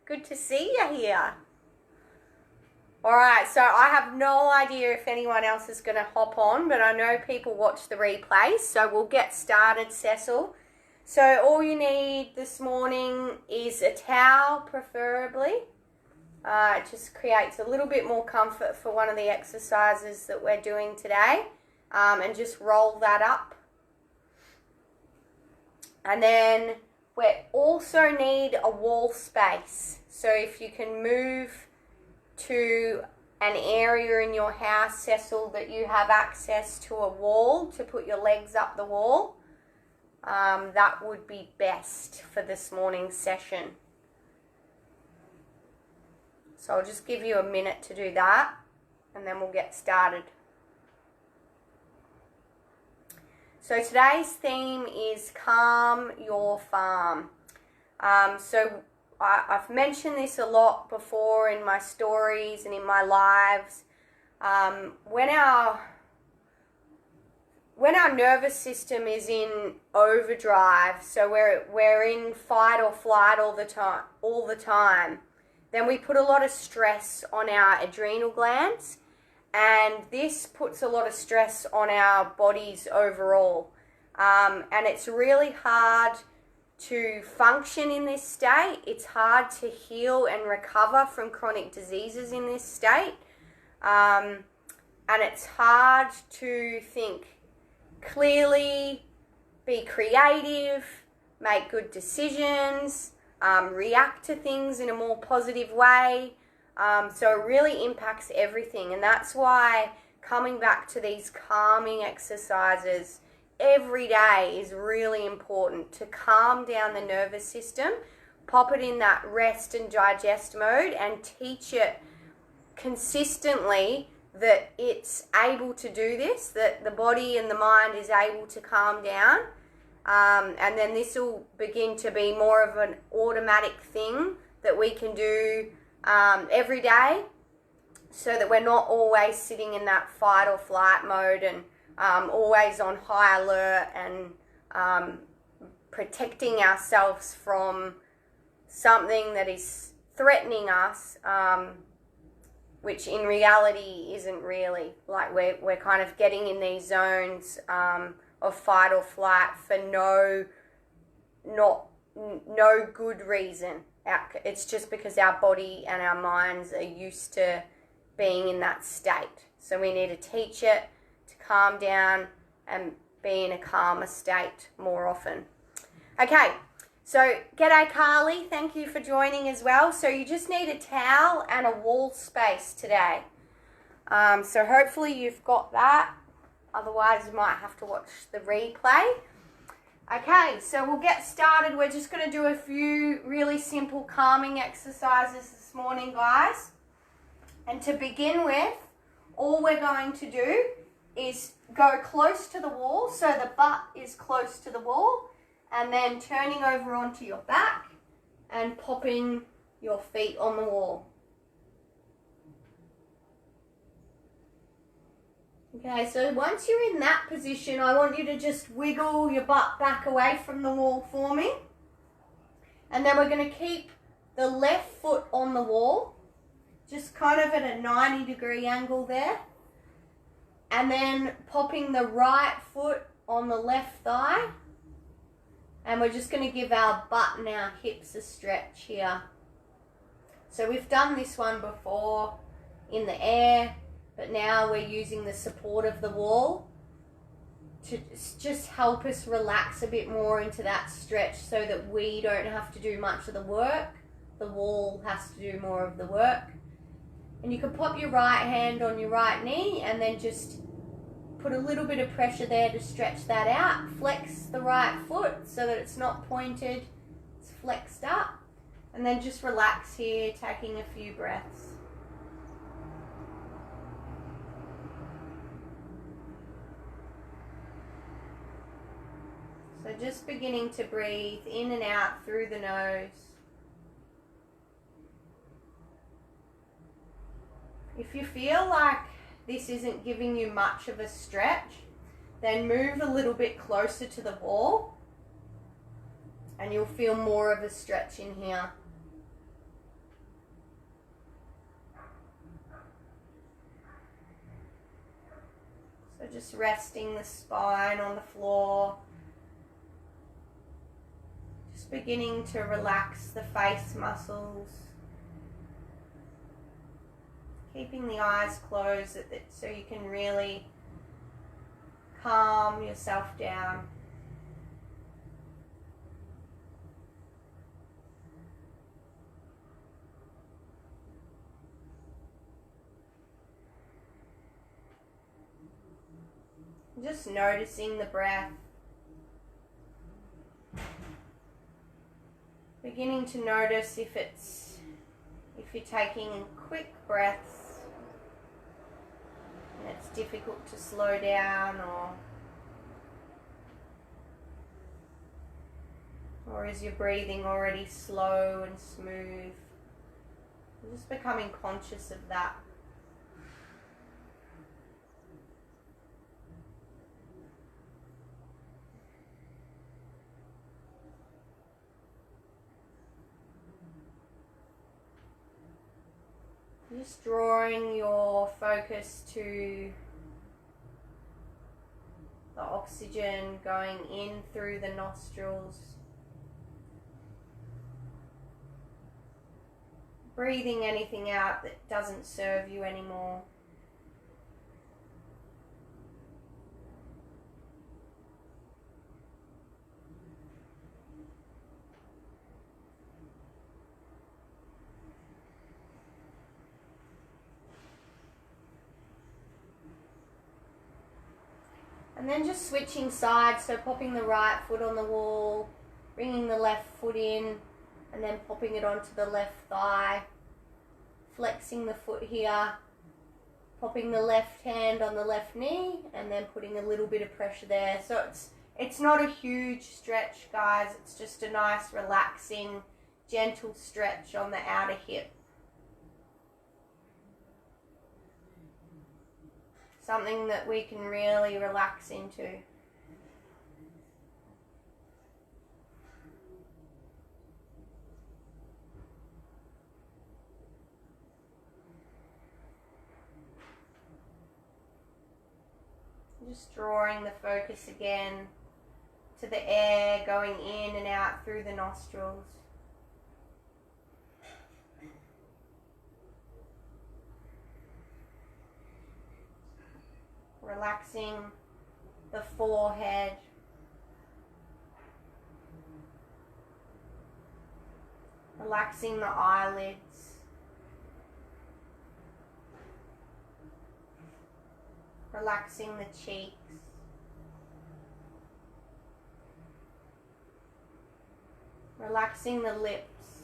Good to see you here. All right, so I have no idea if anyone else is going to hop on, but I know people watch the replays, so we'll get started, Cecil. So all you need this morning is a towel, preferably. It just creates a little bit more comfort for one of the exercises that we're doing today, and just roll that up. And then we also need a wall space. So if you can move to an area in your house, Cecil, that you have access to a wall to put your legs up the wall, that would be best for this morning's session. So I'll just give you a minute to do that, and then we'll get started. So today's theme is Calm Your Farm. So I've mentioned this a lot before in my stories and in my lives. When our nervous system is in overdrive, so we're in fight or flight all the time, then we put a lot of stress on our adrenal glands, and this puts a lot of stress on our bodies overall. And it's really hard to function in this state. It's hard to heal and recover from chronic diseases in this state. And it's hard to think clearly, be creative, make good decisions, react to things in a more positive way. So it really impacts everything. And that's why coming back to these calming exercises every day is really important, to calm down the nervous system, pop it in that rest and digest mode, and teach it consistently that it's able to do this, that the body and the mind is able to calm down. And then this will begin to be more of an automatic thing that we can do every day, so that we're not always sitting in that fight or flight mode and always on high alert and protecting ourselves from something that is threatening us, which in reality isn't really. Like we're kind of getting in these zones of fight or flight for no good reason. It's just because our body and our minds are used to being in that state. So we need to teach it to calm down and be in a calmer state more often. Okay, so g'day Carly, thank you for joining as well. So you just need a towel and a wall space today. So hopefully you've got that. Otherwise you might have to watch the replay. Okay, so we'll get started. We're just going to do a few really simple calming exercises this morning, guys. And to begin with, all we're going to do is go close to the wall, so the butt is close to the wall, and then turning over onto your back and popping your feet on the wall. Okay, so once you're in that position, I want you to just wiggle your butt back away from the wall for me. And then we're going to keep the left foot on the wall, just kind of at a 90-degree angle there. And then popping the right foot on the left thigh. And we're just going to give our butt and our hips a stretch here. So we've done this one before in the air, but now we're using the support of the wall to just help us relax a bit more into that stretch, so that we don't have to do much of the work. The wall has to do more of the work. And you can pop your right hand on your right knee and then just put a little bit of pressure there to stretch that out. Flex the right foot so that it's not pointed, it's flexed up. And then just relax here, taking a few breaths. So just beginning to breathe in and out through the nose. If you feel like this isn't giving you much of a stretch, then move a little bit closer to the wall and you'll feel more of a stretch in here. Just resting the spine on the floor. Just beginning to relax the face muscles. Keeping the eyes closed so you can really calm yourself down. Just noticing the breath. Beginning to notice if you're taking quick breaths and it's difficult to slow down, or is your breathing already slow and smooth? Just becoming conscious of that. Just drawing your focus to the oxygen going in through the nostrils. Breathing anything out that doesn't serve you anymore. And then just switching sides, so popping the right foot on the wall, bringing the left foot in, and then popping it onto the left thigh, flexing the foot here, popping the left hand on the left knee, and then putting a little bit of pressure there. So it's not a huge stretch, guys. It's just a nice, relaxing, gentle stretch on the outer hip. Something that we can really relax into. Just drawing the focus again to the air going in and out through the nostrils. Relaxing the forehead. Relaxing the eyelids. Relaxing the cheeks. Relaxing the lips.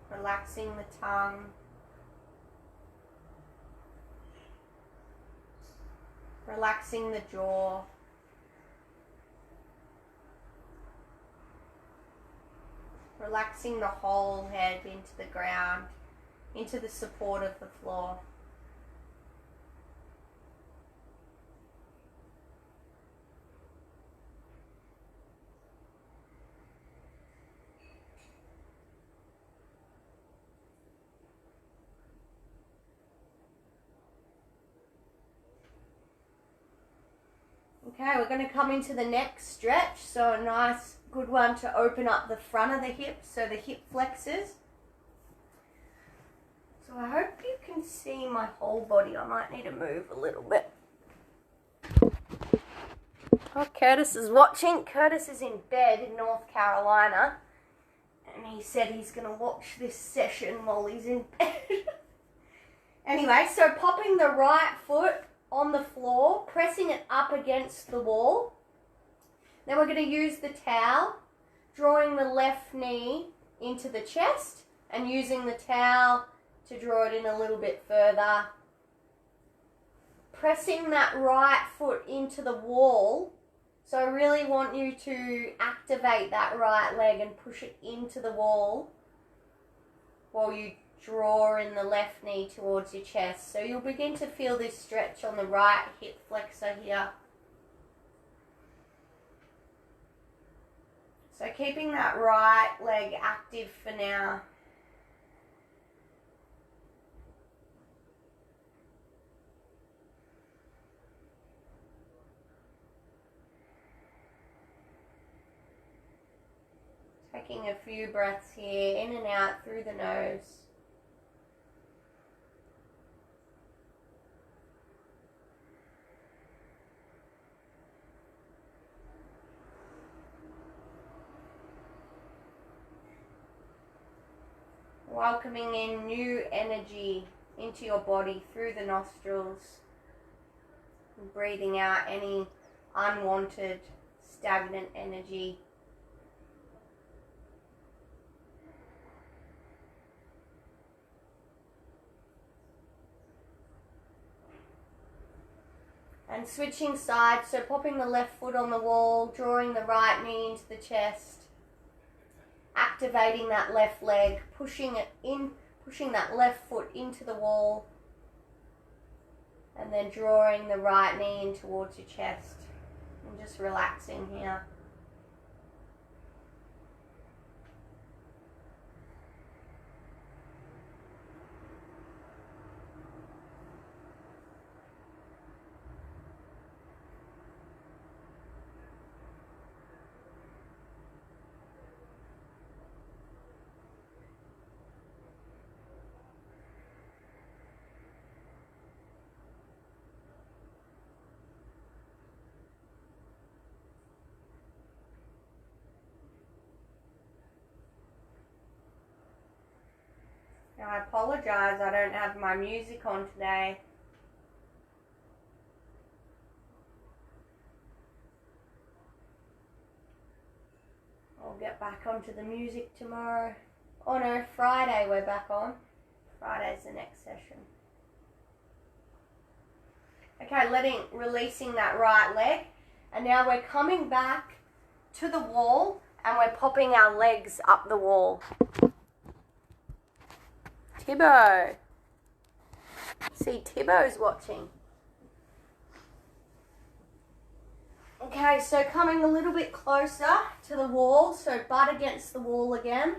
Relaxing the tongue. Relaxing the jaw. Relaxing the whole head into the ground, into the support of the floor. Okay, we're going to come into the next stretch, so a nice good one to open up the front of the hips, so the hip flexors. So I hope you can see my whole body. I might need to move a little bit. Oh, Curtis is watching. Curtis is in bed in North Carolina, and he said he's going to watch this session while he's in bed. Anyway, so popping the right foot on the floor, pressing it up against the wall. Then we're going to use the towel, drawing the left knee into the chest and using the towel to draw it in a little bit further. Pressing that right foot into the wall. So I really want you to activate that right leg and push it into the wall while you draw in the left knee towards your chest. So you'll begin to feel this stretch on the right hip flexor here. So keeping that right leg active for now. Taking a few breaths here, in and out through the nose. Welcoming in new energy into your body through the nostrils. And breathing out any unwanted, stagnant energy. And switching sides, so popping the left foot on the wall, drawing the right knee into the chest. Activating that left leg, pushing it in, pushing that left foot into the wall, and then drawing the right knee in towards your chest, and just relaxing here. Now I apologise, I don't have my music on today. I'll get back onto the music tomorrow. Oh no, Friday we're back on. Friday's the next session. Okay, releasing that right leg. And now we're coming back to the wall and we're popping our legs up the wall. Tibbo. See, Tibbo's watching. Okay, so coming a little bit closer to the wall, so butt against the wall again.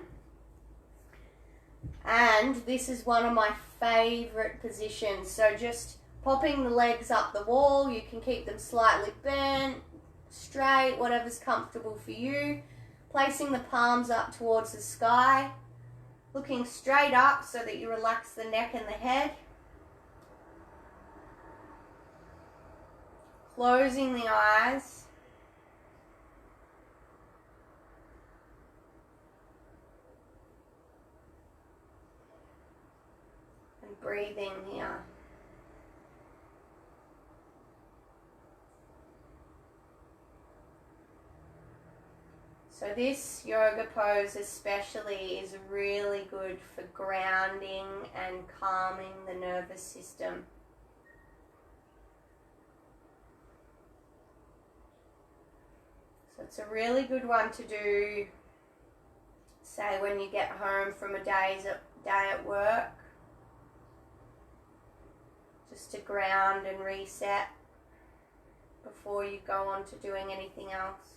And this is one of my favourite positions. So just popping the legs up the wall, you can keep them slightly bent, straight, whatever's comfortable for you. Placing the palms up towards the sky. Looking straight up so that you relax the neck and the head. Closing the eyes. And breathing here. So this yoga pose especially is really good for grounding and calming the nervous system. So it's a really good one to do, say when you get home from a day at work, just to ground and reset before you go on to doing anything else.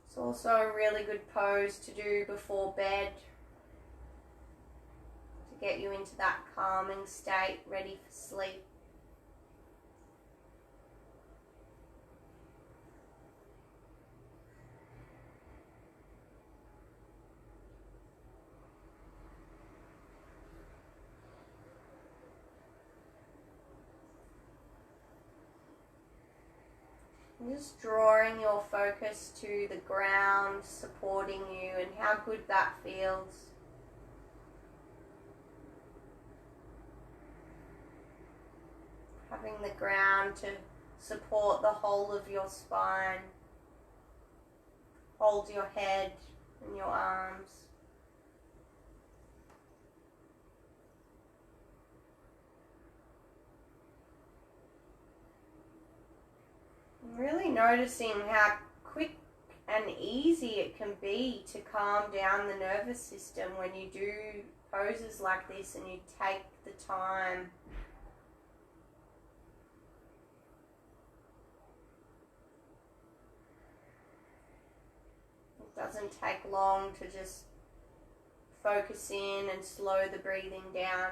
It's also a really good pose to do before bed to get you into that calming state, ready for sleep. Just drawing your focus to the ground, supporting you, and how good that feels. Having the ground to support the whole of your spine. Hold your head and your arms. Really noticing how quick and easy it can be to calm down the nervous system when you do poses like this and you take the time. It doesn't take long to just focus in and slow the breathing down.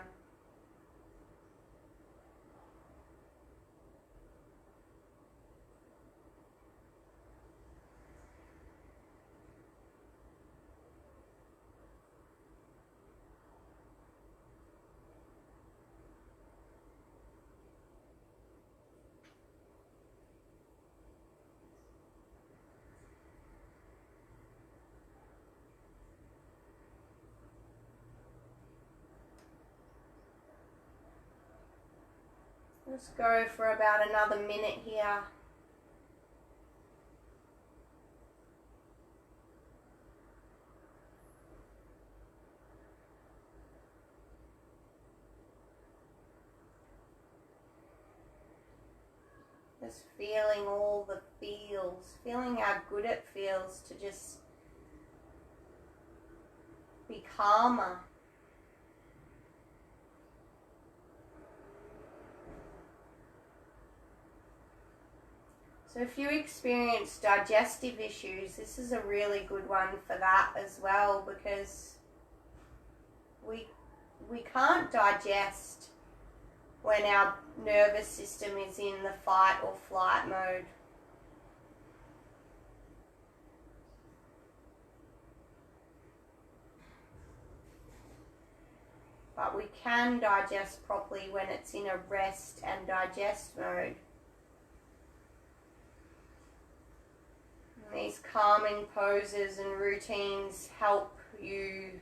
Just go for about another minute here. Just feeling all the feels, feeling how good it feels to just be calmer. So if you experience digestive issues, this is a really good one for that as well, because we can't digest when our nervous system is in the fight or flight mode. But we can digest properly when it's in a rest and digest mode. And these calming poses and routines help you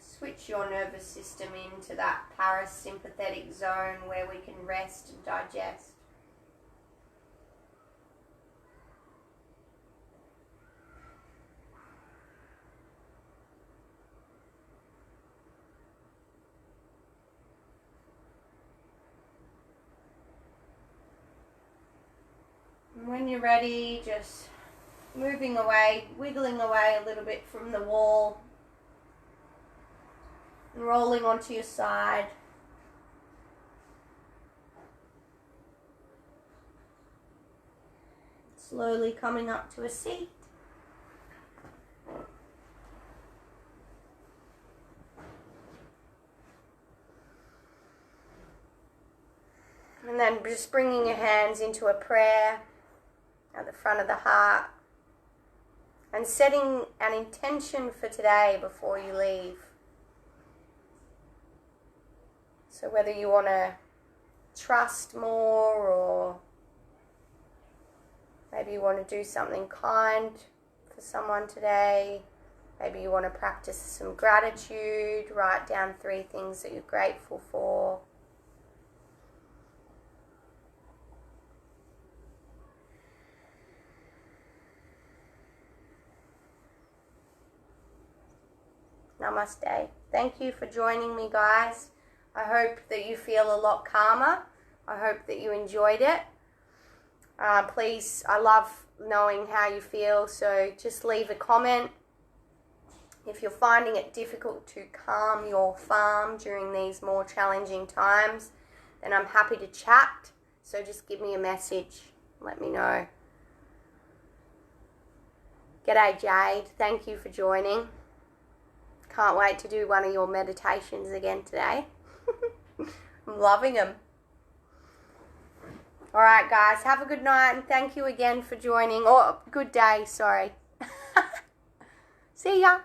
switch your nervous system into that parasympathetic zone where we can rest and digest. And when you're ready, just moving away, wiggling away a little bit from the wall, and rolling onto your side. Slowly coming up to a seat. And then just bringing your hands into a prayer at the front of the heart. And setting an intention for today before you leave. So whether you want to trust more, or maybe you want to do something kind for someone today. Maybe you want to practice some gratitude, write down 3 things that you're grateful for. Namaste. Thank you for joining me, guys. I hope that you feel a lot calmer. I hope that you enjoyed it. Please, I love knowing how you feel, so just leave a comment. If you're finding it difficult to calm your farm during these more challenging times, then I'm happy to chat. So just give me a message. Let me know. G'day, Jade. Thank you for joining. Can't wait to do one of your meditations again today. I'm loving them. All right, guys, have a good night, and thank you again for joining. Or good day, sorry. See ya.